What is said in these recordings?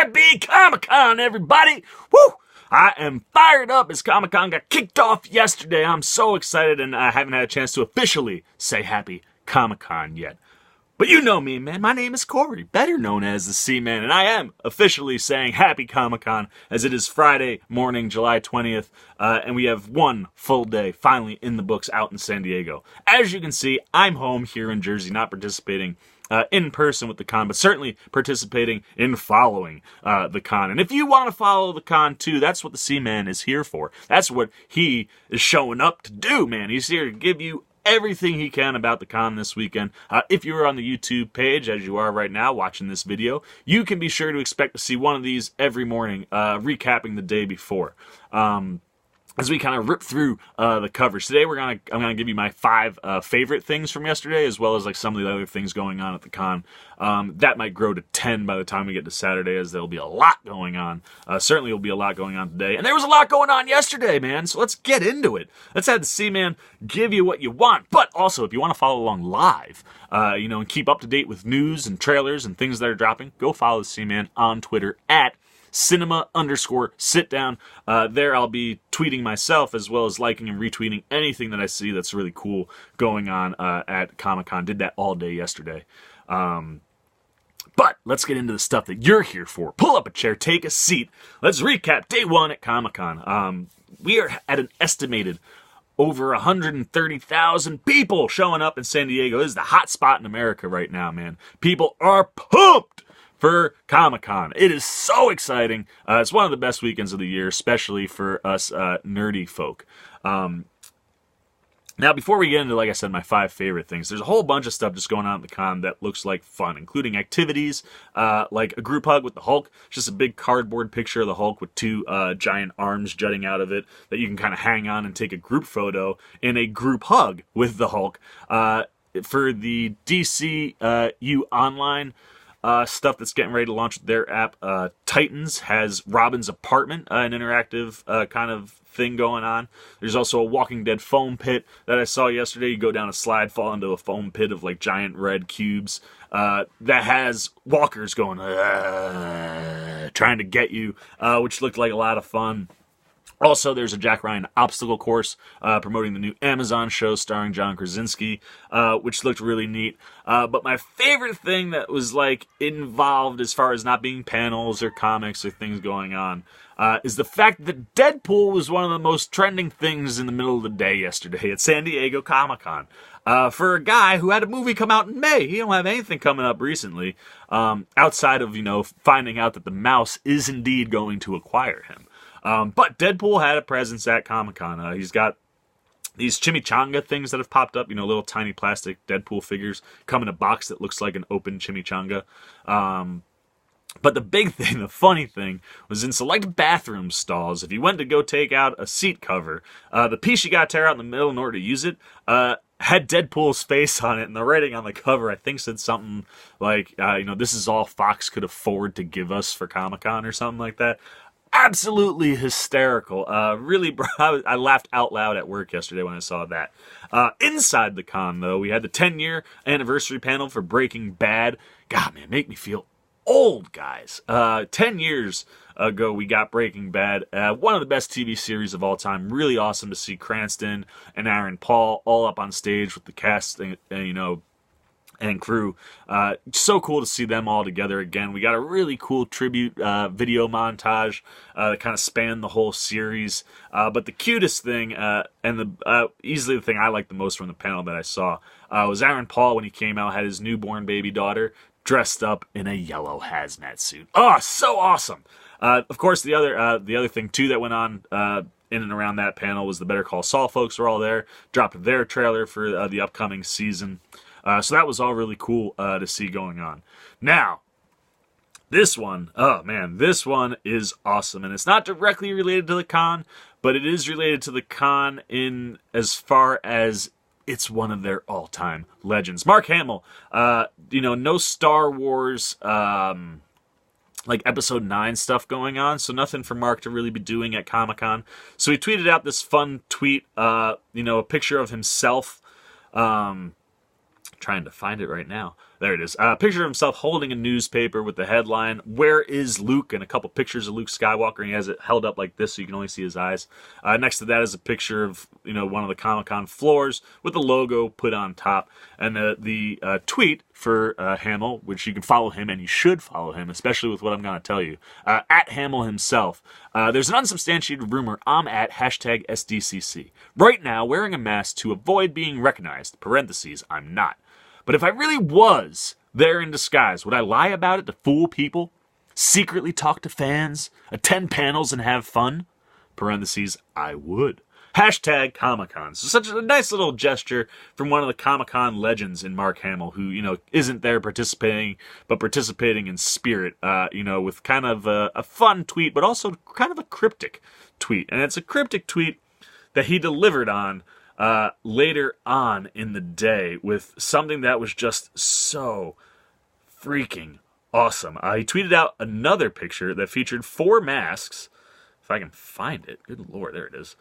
Happy Comic-Con, everybody! Woo! I am fired up as Comic-Con got kicked off yesterday. I'm so excited, and I haven't had a chance to officially say Happy Comic-Con yet. But you know me, man. My name is Corey, better known as the C-Man, and I am officially saying Happy Comic-Con as it is Friday morning, July 20th, and we have one full day finally in the books out in San Diego. As you can see, I'm home here in Jersey, not participating in person with the con, but certainly participating in following the con. And if you want to follow the con too, that's what the C-Man is here for. That's what he is showing up to do, man. He's here to give you everything he can about the con this weekend. If you are on the YouTube page, as you are right now watching this video, you can be sure to expect to see one of these every morning, recapping the day before. As we kind of rip through the coverage today, I'm gonna give you my 5 favorite things from yesterday, as well as like some of the other things going on at the con. That might grow to 10 by the time we get to Saturday, as there'll be a lot going on. Certainly, will be a lot going on today, and there was a lot going on yesterday, man. So let's get into it. Let's have the C-Man give you what you want, but also if you want to follow along live, and keep up to date with news and trailers and things that are dropping, go follow the C-Man on Twitter at cinema_sit-down. There I'll be tweeting myself as well as liking and retweeting anything that I see that's really cool going on at Comic-Con. Did that all day yesterday. But let's get into the stuff that you're here for. Pull up a chair, take a seat. Let's recap day 1 at Comic-Con. We are at an estimated over 130,000 people showing up in San Diego. This is the hot spot in America right now, man. People are pumped for Comic-Con. It is so exciting. It's one of the best weekends of the year, especially for us nerdy folk. Now, before we get into, like I said, my 5 favorite things, there's a whole bunch of stuff just going on at the con that looks like fun, including activities like a group hug with the Hulk. It's just a big cardboard picture of the Hulk with 2 giant arms jutting out of it that you can kind of hang on and take a group photo in a group hug with the Hulk. For the DCU Online stuff that's getting ready to launch their app, Titans has Robin's apartment, an interactive kind of thing going on. There's also a Walking Dead foam pit that I saw yesterday. You go down a slide, fall into a foam pit of like giant red cubes that has walkers going trying to get you, which looked like a lot of fun. Also, there's a Jack Ryan obstacle course promoting the new Amazon show starring John Krasinski, which looked really neat. But my favorite thing that was like involved as far as not being panels or comics or things going on is the fact that Deadpool was one of the most trending things in the middle of the day yesterday at San Diego Comic-Con. For a guy who had a movie come out in May, he don't have anything coming up recently outside of, finding out that the mouse is indeed going to acquire him. But Deadpool had a presence at Comic-Con. He's got these chimichanga things that have popped up, little tiny plastic Deadpool figures come in a box that looks like an open chimichanga. But the big thing, the funny thing, was in select bathroom stalls, if you went to go take out a seat cover, the piece you got to tear out in the middle in order to use it, had Deadpool's face on it, and the writing on the cover, I think, said something like, this is all Fox could afford to give us for Comic-Con or something like that. Absolutely hysterical. Really, I laughed out loud at work yesterday when I saw that. Inside the con, though, we had the 10-year anniversary panel for Breaking Bad. God, man, make me feel old, guys. 10 years ago, we got Breaking Bad. One of the best TV series of all time. Really awesome to see Cranston and Aaron Paul all up on stage with the cast, and crew. So cool to see them all together again. We got a really cool tribute video montage that kind of spanned the whole series. But the cutest thing, and easily the thing I liked the most from the panel that I saw, was Aaron Paul when he came out, had his newborn baby daughter dressed up in a yellow hazmat suit. Oh, so awesome! Of course, the other thing too that went on in and around that panel was the Better Call Saul folks were all there, dropped their trailer for the upcoming season. So that was all really cool to see going on. Now, this one, oh man, this one is awesome. And it's not directly related to the con, but it is related to the con in as far as it's one of their all-time legends. Mark Hamill, no Star Wars, like Episode 9 stuff going on, so nothing for Mark to really be doing at Comic-Con. So he tweeted out this fun tweet, a picture of himself, trying to find it right now. There it is. A picture of himself holding a newspaper with the headline, "Where is Luke?" and a couple pictures of Luke Skywalker, and he has it held up like this so you can only see his eyes. Next to that is a picture of, one of the Comic-Con floors with the logo put on top. And the tweet for Hamill, which you can follow him, and you should follow him, especially with what I'm going to tell you, at Hamill himself. There's an unsubstantiated rumor I'm at hashtag SDCC. Right now, wearing a mask to avoid being recognized, parentheses, I'm not. But if I really was there in disguise, would I lie about it to fool people? Secretly talk to fans? Attend panels and have fun? Parentheses, I would. Hashtag Comic-Con. So such a nice little gesture from one of the Comic-Con legends in Mark Hamill, who, isn't there participating, but participating in spirit, with kind of a fun tweet, but also kind of a cryptic tweet. And it's a cryptic tweet that he delivered on later on in the day with something that was just so freaking awesome. He tweeted out another picture that featured 4 masks. If I can find it. Good Lord, there it is.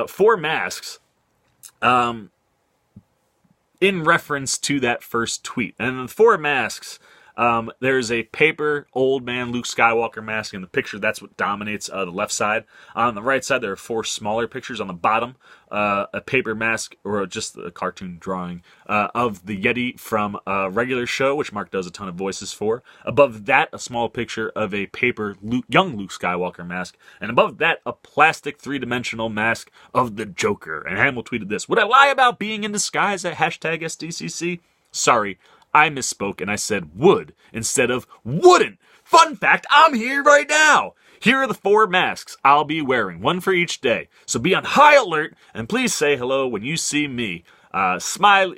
4 masks in reference to that first tweet. And the 4 masks, there's a paper old man Luke Skywalker mask in the picture. That's what dominates the left side. On the right side, there are 4 smaller pictures. On the bottom, a paper mask, or just a cartoon drawing of the Yeti from a regular show, which Mark does a ton of voices for. Above that, a small picture of a paper young Luke Skywalker mask. And above that, a plastic 3-dimensional mask of the Joker. And Hamill tweeted this: "Would I lie about being in disguise at hashtag SDCC? Sorry, I misspoke and I said would instead of wouldn't. Fun fact, I'm here right now. Here are the 4 masks I'll be wearing, 1 for each day. So be on high alert and please say hello when you see me. Smile,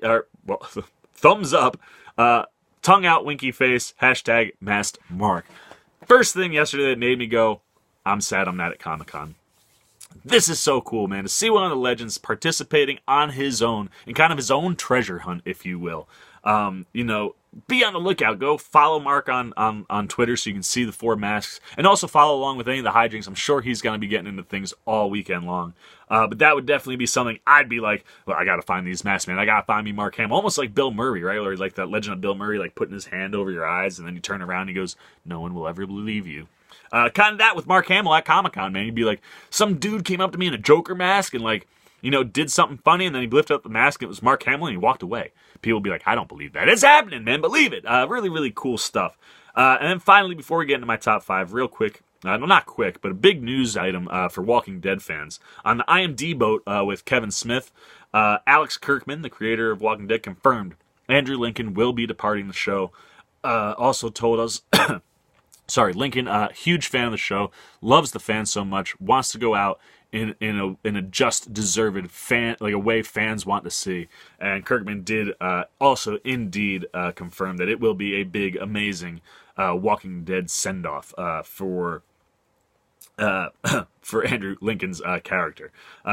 thumbs up, tongue out, winky face, hashtag masked Mark." First thing yesterday that made me go, I'm sad I'm not at Comic-Con. This is so cool, man, to see one of the legends participating on his own, in kind of his own treasure hunt, if you will. Be on the lookout. Go follow Mark on Twitter so you can see the 4 masks, and also follow along with any of the hijinks. I'm sure he's going to be getting into things all weekend long. But that would definitely be something I'd be like, well, I got to find these masks, man. I got to find me Mark Hamill. Almost like Bill Murray, right? Or like that legend of Bill Murray, like putting his hand over your eyes, and then you turn around and he goes, "No one will ever believe you." Kind of that with Mark Hamill at Comic-Con, man. You'd be like, some dude came up to me in a Joker mask and did something funny, and then he lifted up the mask and it was Mark Hamill and he walked away. People would be like, I don't believe that. It's happening, man. Believe it. Really, really cool stuff. And then finally, before we get into my top 5, real quick, not quick, but a big news item for Walking Dead fans. On the IMD boat with Kevin Smith, Alex Kirkman, the creator of Walking Dead, confirmed Andrew Lincoln will be departing the show. Also told us... Sorry, Lincoln, huge fan of the show, loves the fans so much, wants to go out in a just deserved fan, like a way fans want to see. And Kirkman did also indeed confirm that it will be a big, amazing Walking Dead send-off for Andrew Lincoln's character.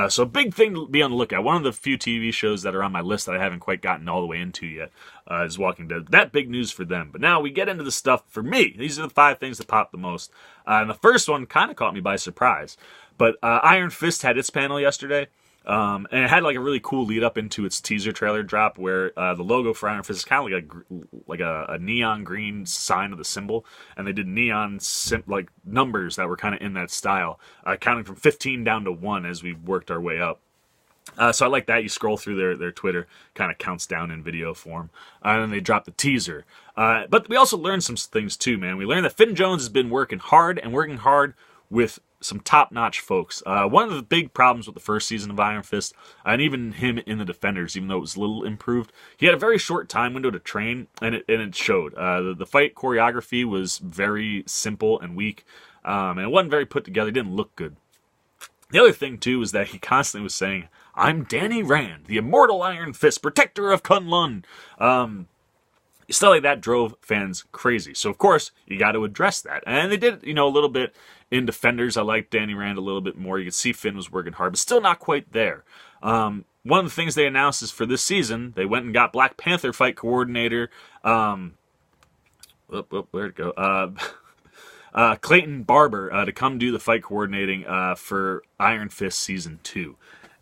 So a big thing to be on the lookout. One of the few TV shows that are on my list that I haven't quite gotten all the way into yet is Walking Dead. That big news for them. But now we get into the stuff for me. These are the 5 things that popped the most. And the first one kind of caught me by surprise. But Iron Fist had its panel yesterday. And it had like a really cool lead up into its teaser trailer drop where the logo for Iron Fist is kind of like a neon green sign of the symbol, and they did neon numbers that were kind of in that style, counting from 15 down to 1 as we worked our way up. So I like that. You scroll through their Twitter, kind of counts down in video form, and then they drop the teaser. But we also learned some things too, man. We learned that Finn Jones has been working hard with some top-notch folks. One of the big problems with the first season of Iron Fist, and even him in the Defenders, even though it was a little improved, he had a very short time window to train, and it showed. The fight choreography was very simple and weak, and it wasn't very put together. It didn't look good. The other thing, too, is that he constantly was saying, "I'm Danny Rand, the immortal Iron Fist, protector of Kunlun." Stuff like that drove fans crazy. So, of course, you got to address that. And they did, a little bit in Defenders. I liked Danny Rand a little bit more. You could see Finn was working hard, but still not quite there. One of the things they announced is for this season, they went and got Black Panther fight coordinator. Where'd it go? Clayton Barber to come do the fight coordinating for Iron Fist Season 2.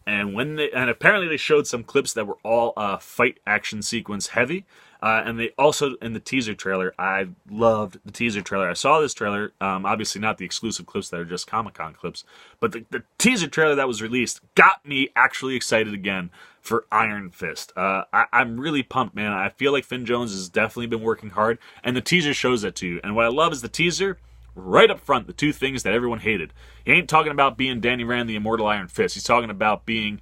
And apparently they showed some clips that were all fight action sequence heavy. And they also, in the teaser trailer, I loved the teaser trailer. I saw this trailer, obviously not the exclusive clips that are just Comic-Con clips, but the teaser trailer that was released got me actually excited again for Iron Fist. I'm really pumped, man. I feel like Finn Jones has definitely been working hard, and the teaser shows that too. And what I love is the teaser, right up front, the two things that everyone hated. He ain't talking about being Danny Rand, the Immortal Iron Fist. He's talking about being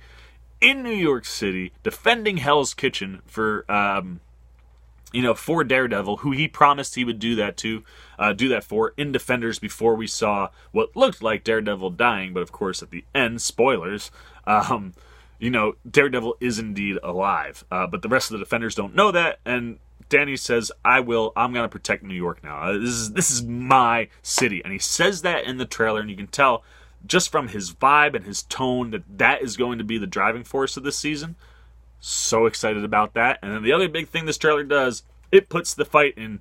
in New York City, defending Hell's Kitchen for Daredevil, who he promised he would do that for in Defenders before we saw what looked like Daredevil dying, but of course at the end, spoilers, Daredevil is indeed alive. But the rest of the Defenders don't know that, and Danny says, I'm going to protect New York now. This is my city. And he says that in the trailer, and you can tell just from his vibe and his tone that is going to be the driving force of this season. So excited about that. And then the other big thing this trailer does, it puts the fight in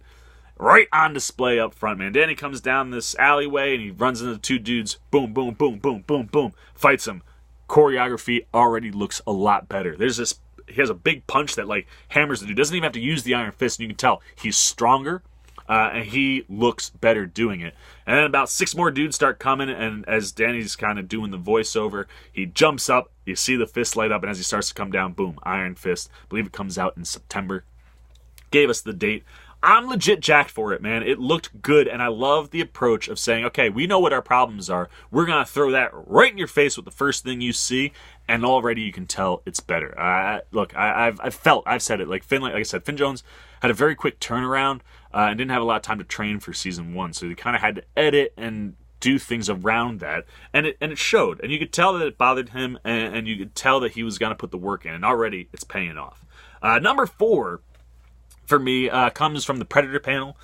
right on display up front, man. Danny comes down this alleyway, and he runs into two dudes. Boom, boom, boom, boom, boom, boom. Fights them. Choreography already looks a lot better. He has a big punch that hammers the dude. Doesn't even have to use the Iron Fist, and you can tell he's stronger, and he looks better doing it. And then about 6 more dudes start coming, and as Danny's kind of doing the voiceover, he jumps up, you see the fist light up, and as he starts to come down, boom, Iron Fist. I believe it comes out in September. Gave us the date. I'm legit jacked for it, man. It looked good, and I love the approach of saying, okay, we know what our problems are. We're going to throw that right in your face with the first thing you see, and already you can tell it's better. I've said it. Like I said, Finn Jones had a very quick turnaround and didn't have a lot of time to train for season 1, so he kind of had to edit and do things around that, and it showed. And you could tell that it bothered him, and you could tell that he was going to put the work in, and already it's paying off. Number 4 for me comes from the Predator panel.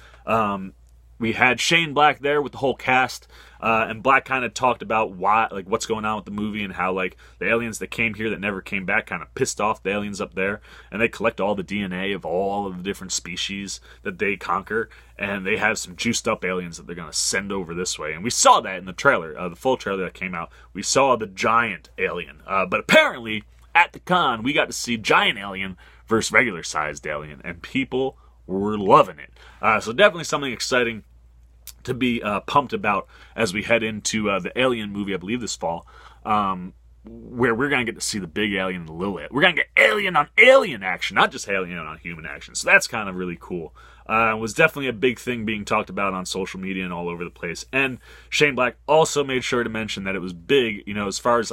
We had Shane Black there with the whole cast, and Black kind of talked about what's going on with the movie, and how the aliens that came here that never came back kind of pissed off the aliens up there, and they collect all the DNA of all of the different species that they conquer, and they have some juiced up aliens that they're going to send over this way. And we saw that in the trailer, the full trailer that came out. We saw the giant alien, but apparently at the con we got to see giant alien versus regular sized alien, and people were loving it. So definitely something exciting to be pumped about as we head into the Alien movie, I believe this fall, where we're going to get to see the big alien and the little alien. We're going to get alien on alien action, not just alien on human action. So that's kind of really cool. It was definitely a big thing being talked about on social media and all over the place. And Shane Black also made sure to mention that it was big, as far as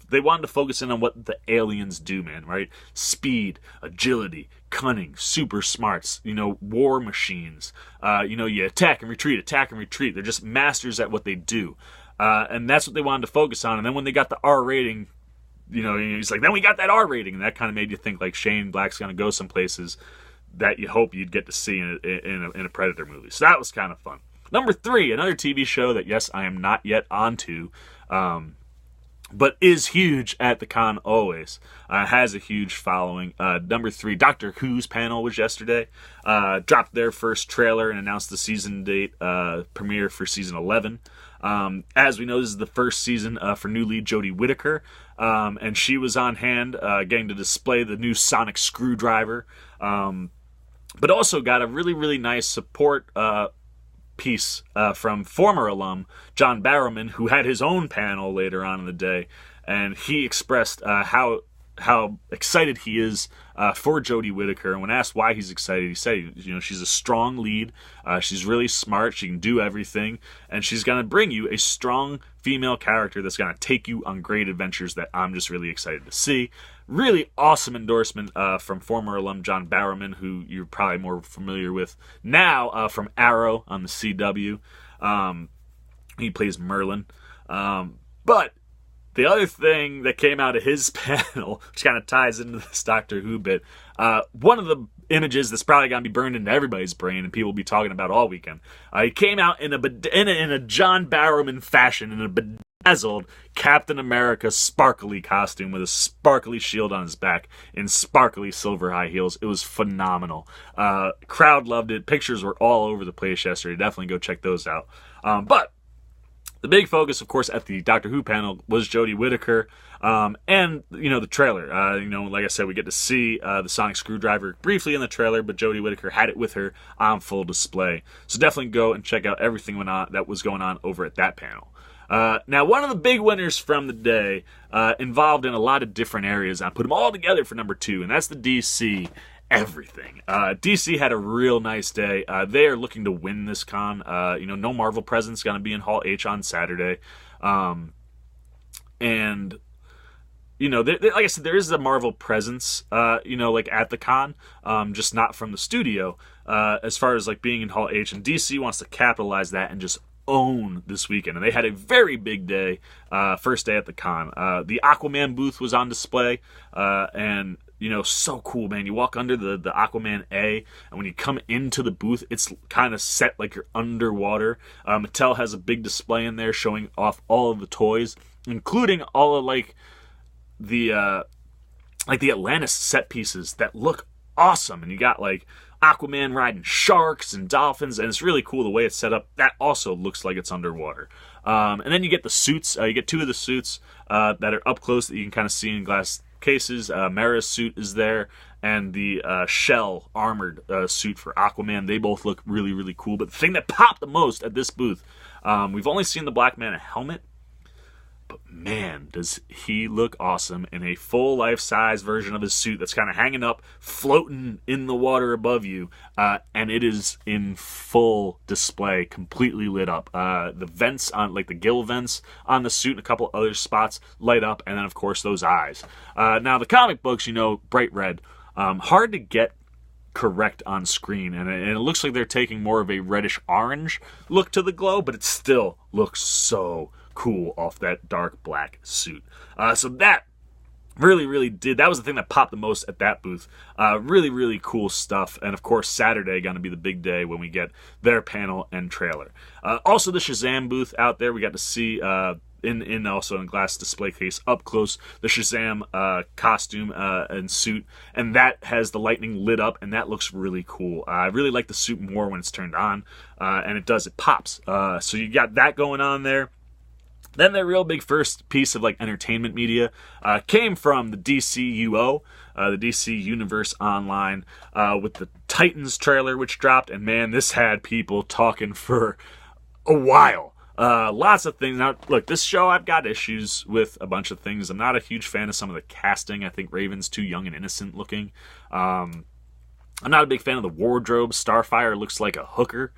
they wanted to focus in on what the aliens do, man, right? Speed, agility, cunning, super smarts, war machines. You attack and retreat. They're just masters at what they do. And that's what they wanted to focus on. And then when they got the R rating, he's like, then we got that R rating. And that kind of made you think Shane Black's going to go some places that you hope you'd get to see in a Predator movie. So that was kind of fun. Number 3, another TV show that, yes, I am not yet onto, but is huge at the con always, has a huge following. Number 3, Doctor Who's panel was yesterday. Dropped their first trailer and announced the season date premiere for season 11. As we know, this is the first season for new lead Jodie Whittaker, and she was on hand getting to display the new sonic screwdriver, but also got a really, really nice support piece from former alum John Barrowman, who had his own panel later on in the day, and he expressed how excited he is for Jodie Whittaker. And when asked why he's excited, he said, she's a strong lead, she's really smart, she can do everything, and she's going to bring you a strong female character that's going to take you on great adventures that I'm just really excited to see. Really awesome endorsement from former alum John Barrowman, who you're probably more familiar with now from Arrow on the CW. He plays Merlin. But the other thing that came out of his panel, which kind of ties into this Doctor Who bit, one of the images that's probably going to be burned into everybody's brain and people will be talking about all weekend. He came out in a John Barrowman fashion, in a bedazzled Captain America sparkly costume with a sparkly shield on his back in sparkly silver high heels. It was phenomenal. Crowd loved it. Pictures were all over the place yesterday. Definitely go check those out. But The big focus, of course, at the Doctor Who panel was Jodie Whittaker, and, the trailer. Like I said, we get to see the sonic screwdriver briefly in the trailer, but Jodie Whittaker had it with her on full display. So definitely go and check out everything that was going on over at that panel. Now, one of the big winners from the day involved in a lot of different areas. I put them all together for number 2, and that's the DC everything. DC had a real nice day. They are looking to win this con. No Marvel presence going to be in Hall H on Saturday. And, like I said, there is a Marvel presence, like at the con, just not from the studio, as far as like being in Hall H. And DC wants to capitalize that and just own this weekend. And they had a very big day, first day at the con. The Aquaman booth was on display, and so cool, man. You walk under the Aquaman A, and when you come into the booth, it's kind of set like you're underwater. Mattel has a big display in there showing off all of the toys, including all of the Atlantis set pieces that look awesome. And you got like Aquaman riding sharks and dolphins, and it's really cool the way it's set up. That also looks like it's underwater. And then you get the suits. You get 2 of the suits that are up close that you can kind of see in glass cases. Mara's suit is there, and the shell armored suit for Aquaman. They both look really, really cool. But the thing that popped the most at this booth, we've only seen the Black Manta helmet, but man, does he look awesome in a full life-size version of his suit that's kind of hanging up, floating in the water above you, and it is in full display, completely lit up. The vents on, like the gill vents on the suit and a couple other spots light up, and then of course those eyes. Now the comic books, bright red, hard to get correct on screen, and it looks like they're taking more of a reddish orange look to the glow, but it still looks so cool off that dark black suit. So that really did. That was the thing that popped the most at that booth. Really cool stuff. And of course, Saturday going to be the big day when we get their panel and trailer. Also, the Shazam booth out there, we got to see in also in glass display case up close the Shazam costume and suit, and that has the lightning lit up, and that looks really cool. I really like the suit more when it's turned on, and it pops. So you got that going on there. Then the real big first piece of entertainment media came from the DCUO, the DC Universe Online, with the Titans trailer which dropped, and man, this had people talking for a while. Lots of things. Now, look, this show, I've got issues with a bunch of things. I'm not a huge fan of some of the casting. I think Raven's too young and innocent looking. I'm not a big fan of the wardrobe. Starfire looks like a hooker.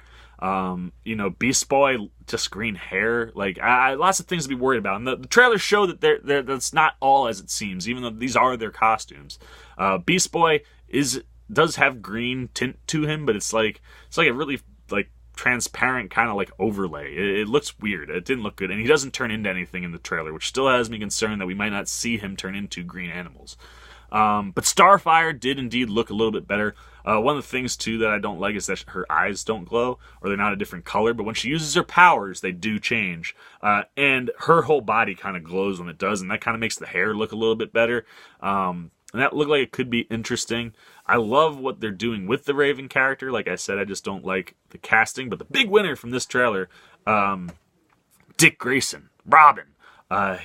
Beast Boy, just green hair. Lots of things to be worried about. And the trailers show that that's not all as it seems, even though these are their costumes. Beast Boy does have green tint to him, but it's like a really transparent kind of overlay. It looks weird. It didn't look good, and he doesn't turn into anything in the trailer, which still has me concerned that we might not see him turn into green animals. But Starfire did indeed look a little bit better. One of the things, too, that I don't like is that her eyes don't glow, or they're not a different color, but when she uses her powers, they do change. And her whole body kind of glows when it does, and that kind of makes the hair look a little bit better. And that looked like it could be interesting. I love what they're doing with the Raven character. Like I said, I just don't like the casting. But the big winner from this trailer, Dick Grayson, Robin.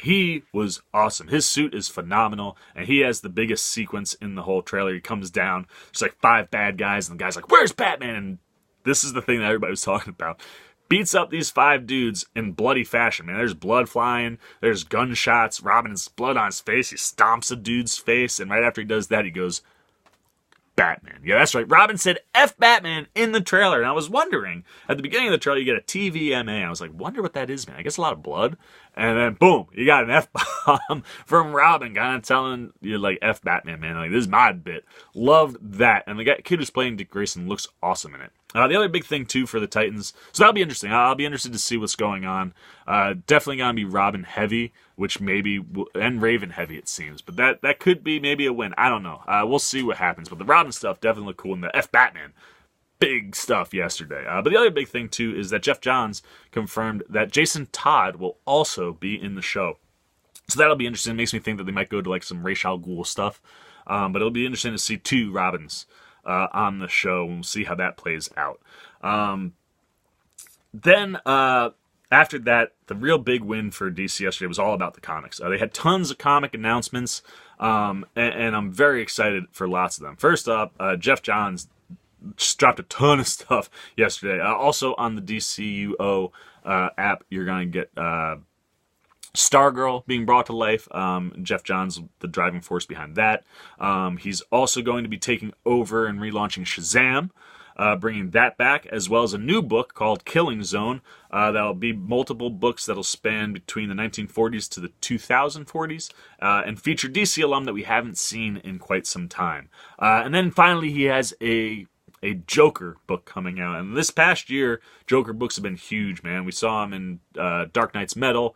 He was awesome. His suit is phenomenal, and he has the biggest sequence in the whole trailer. He comes down, there's 5 bad guys, and the guy's like, "Where's Batman?" And this is the thing that everybody was talking about. Beats up these 5 dudes in bloody fashion, man. There's blood flying, there's gunshots, Robin's blood on his face, he stomps a dude's face, and right after he does that, he goes, "Batman." Yeah, that's right. Robin said F Batman in the trailer. And I was wondering, at the beginning of the trailer, you get a TVMA. I was like, wonder what that is, man. I guess a lot of blood. And then, boom, you got an F-bomb from Robin kind of telling you, F Batman, man. This is my bit. Loved that. And the kid who's playing Dick Grayson looks awesome in it. The other big thing, too, for the Titans, so that'll be interesting. I'll be interested to see what's going on. Definitely going to be Robin heavy, which maybe, and Raven heavy, it seems. But that could be maybe a win. I don't know. We'll see what happens. But the Robin stuff definitely looked cool. And the F Batman, big stuff yesterday. But the other big thing, too, is that Jeff Johns confirmed that Jason Todd will also be in the show. So that'll be interesting. It makes me think that they might go to some Ra's al Ghul stuff. But it'll be interesting to see 2 Robins on the show, and we'll see how that plays out. Then, after that, the real big win for DC yesterday was all about the comics. They had tons of comic announcements, and I'm very excited for lots of them. First up, Jeff Johns just dropped a ton of stuff yesterday. Also on the DCUO app, you're going to get Stargirl being brought to life. Jeff Johns, the driving force behind that. He's also going to be taking over and relaunching Shazam, bringing that back, as well as a new book called Killing Zone. That'll be multiple books that'll span between the 1940s to the 2040s, and feature DC alum that we haven't seen in quite some time. And then finally, he has a Joker book coming out. And this past year, Joker books have been huge, man. We saw him in Dark Knight's Metal.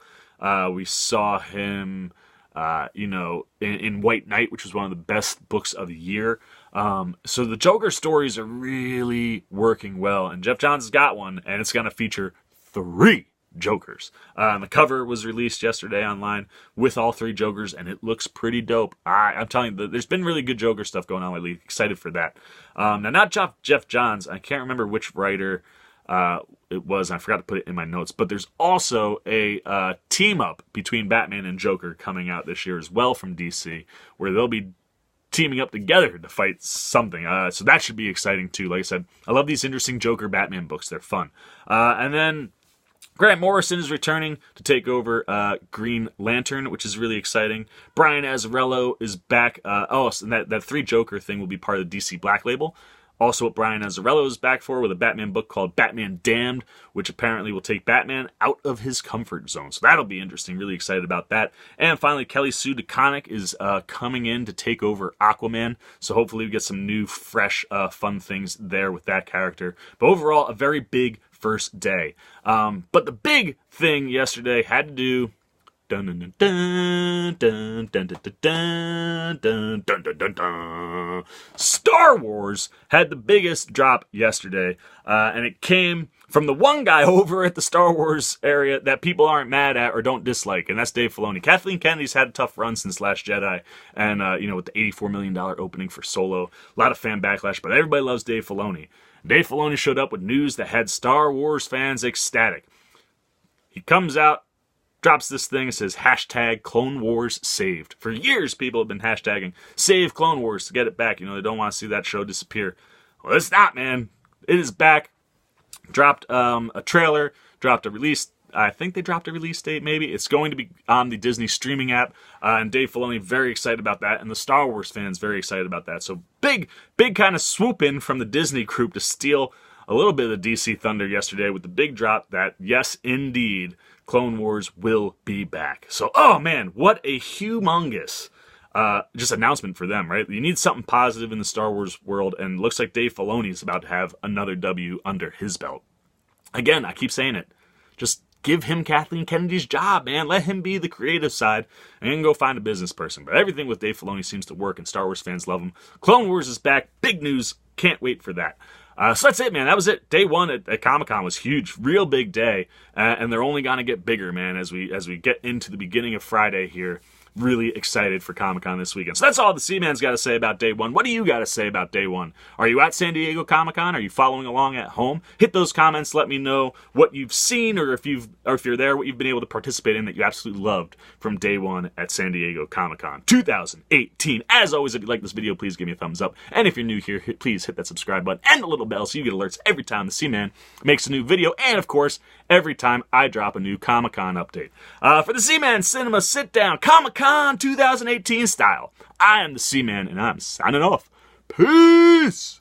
We saw him, in White Knight, which was one of the best books of the year. So the Joker stories are really working well. And Jeff Johns has got one, and it's going to feature 3 Jokers. And the cover was released yesterday online with all 3 Jokers, and it looks pretty dope. I'm telling you, there's been really good Joker stuff going on lately. Excited for that. Now, not Jeff Johns. I can't remember which writer it was. I forgot to put it in my notes. But there's also a team-up between Batman and Joker coming out this year as well from DC, where they'll be teaming up together to fight something. So that should be exciting, too. Like I said, I love these interesting Joker-Batman books. They're fun. And then Grant Morrison is returning to take over Green Lantern, which is really exciting. Brian Azzarello is back. And that 3 Joker thing will be part of the DC Black Label. Also, what Brian Azzarello is back for with a Batman book called Batman Damned, which apparently will take Batman out of his comfort zone. So that'll be interesting. Really excited about that. And finally, Kelly Sue DeConnick is coming in to take over Aquaman. So hopefully we get some new, fresh, fun things there with that character. But overall, a very big first day. But the big thing yesterday had to do dun dun dun dun dun dun dun dun dun dun dun dun. Star Wars had the biggest drop yesterday, and it came from the one guy over at the Star Wars area that people aren't mad at or don't dislike, and that's Dave Filoni. Kathleen Kennedy's had a tough run since Last Jedi, and with the $84 million opening for Solo, a lot of fan backlash, but everybody loves Dave Filoni. Dave Filoni showed up with news that had Star Wars fans ecstatic. He comes out, drops this thing, it says hashtag Clone Wars saved. For years, people have been hashtagging save Clone Wars to get it back. They don't want to see that show disappear. Well, it's not, man. It is back. Dropped a trailer, dropped a release. I think they dropped a release date, maybe. It's going to be on the Disney streaming app, and Dave Filoni very excited about that, and the Star Wars fans very excited about that. So big kind of swoop in from the Disney group to steal a little bit of the DC thunder yesterday with the big drop that, yes, indeed, Clone Wars will be back. So, oh man, what a humongous just announcement for them, right? You need something positive in the Star Wars world, and it looks like Dave Filoni is about to have another W under his belt. Again, I keep saying it. Just give him Kathleen Kennedy's job, man. Let him be the creative side and go find a business person. But everything with Dave Filoni seems to work, and Star Wars fans love him. Clone Wars is back. Big news. Can't wait for that. So that's it, man. That was it. Day one at Comic-Con was huge. Real big day. And they're only going to get bigger, man, as we get into the beginning of Friday here. Really excited for Comic-Con this weekend. So that's all the Seaman's got to say about day one. What do you got to say about day one? Are you at San Diego Comic-Con? Are you following along at home? Hit those comments. Let me know what you've seen, or if you're there, what you've been able to participate in that you absolutely loved from day one at San Diego Comic-Con 2018. As always, if you like this video, please give me a thumbs up. And if you're new here, please hit that subscribe button and the little bell so you get alerts every time the Seaman makes a new video. And of course, every time I drop a new Comic-Con update. For the Seaman Cinema Sit Down Comic-Con 2018 style, I am the Seaman, and I'm signing off. Peace!